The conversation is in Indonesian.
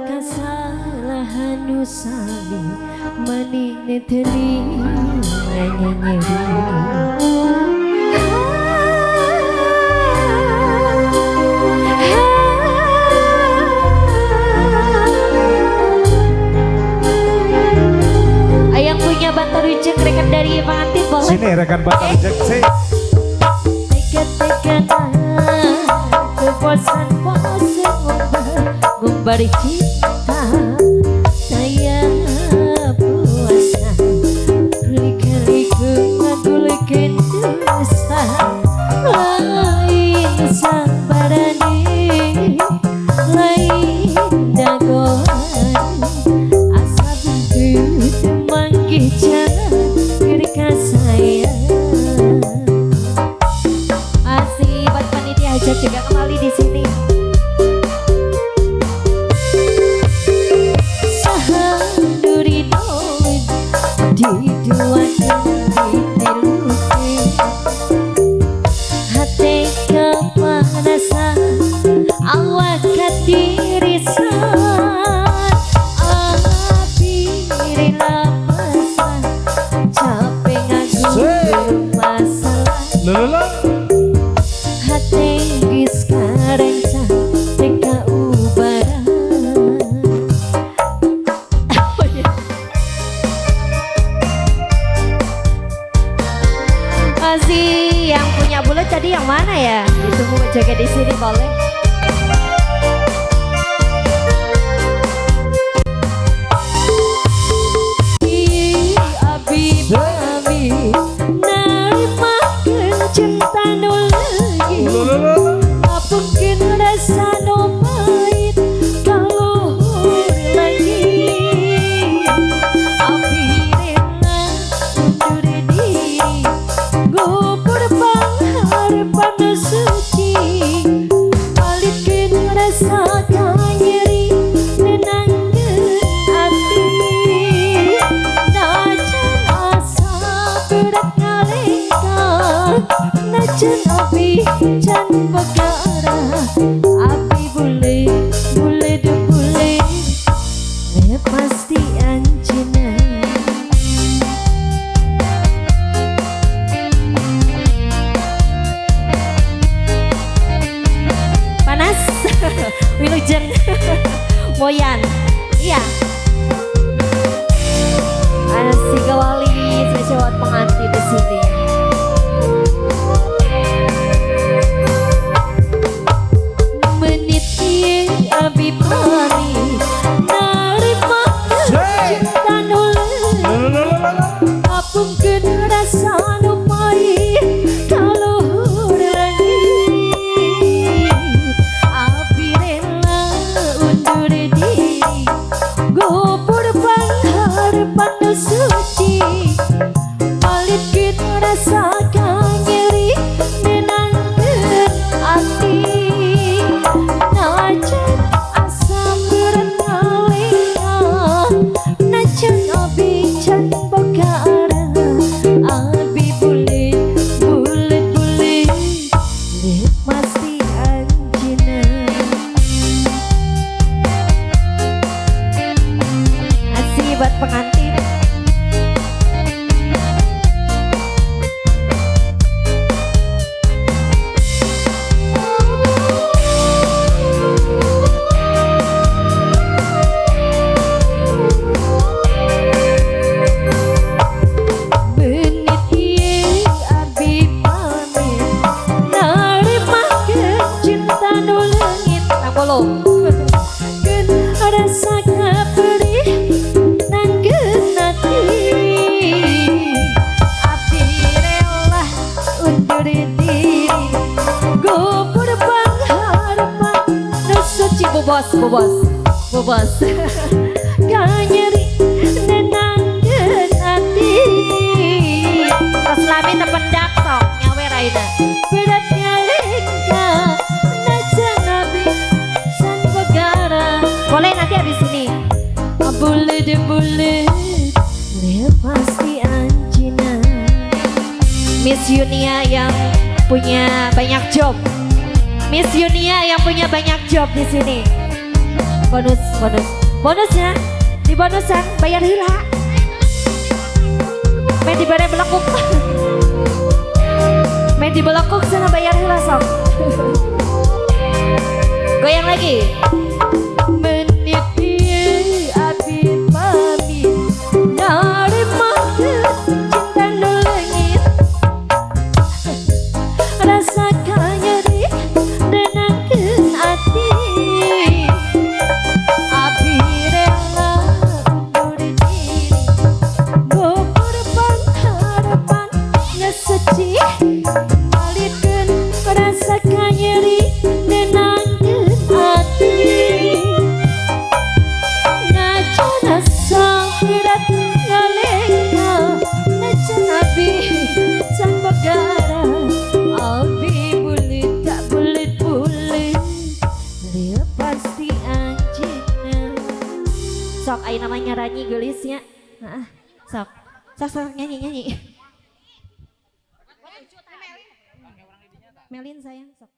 Kesalahan usami menine teli nyanyi. Ayang punya bantar ujung rekan dari pengantin boleh? Sini rekan bantar ujung sih. Bosan-bosan memberi cinta saya puasa kali-kaliku ngagulkan dosa lain sabarani lain dagoan asa begitu manggih jangan ketika saya masih buat panitia hajat juga kembali di sini. Di dua diluki hati kepanasan awak ketirisan abiri lapasan capek ngagung masalah hati gis karenca teka ubara. Masih yang punya bulat tadi yang mana ya? Ditunggu jaga di sini boleh. Abi nerima cinta lagi. Apa mungkin rasa no pahit kalau lagi. Abi rela undur diri. Gopur harapan suci balikin rasa nyeri nenangkan hati najan asa berat ngaleka najan api jan begara api boleh deh boleh pasti anjina. Wilujeng Moyan, iya. Si Gawali spesial pengantin di sini. Menit abi pari, nerima cinta nolak. Apungkeun rasa nu pahit kalau lagi. Gopur harapan suci balikin rasa nyeri nenangkan hati najan asam berat ngalena najan abi can begara abi boleh pasti anjina. Buat pengantin benit ye abi pamit nerima cinta nu leungit bolong keun rasa kaperi bobos nyeri nenangkeun hati pas lami tependak sok nyawer ayeuna berat nyalengka najan nabi san begara boleh nanti habis ini boleh pasti anjina. Miss Yunia yang punya banyak job Miss Yunia yang punya banyak job di sini. Bonusnya di bonusan bayar hila. Main di bare belekuk. Main di belekuk sana bayar hila sok. Goyang lagi. Menit piye abi pamit dari mata cinta nu leungit. Rasakan nyeri nenangkeun ati. Abi rela undur diri ngobor harapan ngeseci. Balikeun rasakan nyeri nenangkeun ati. Ngajana sahirat ngalengka najan abi sang bagara. Abi bulit tak bulit-bulit lepas di anjina. Sok ayo namanya nyanyi gelisnya. Sok nyanyi. Melin sayang sok.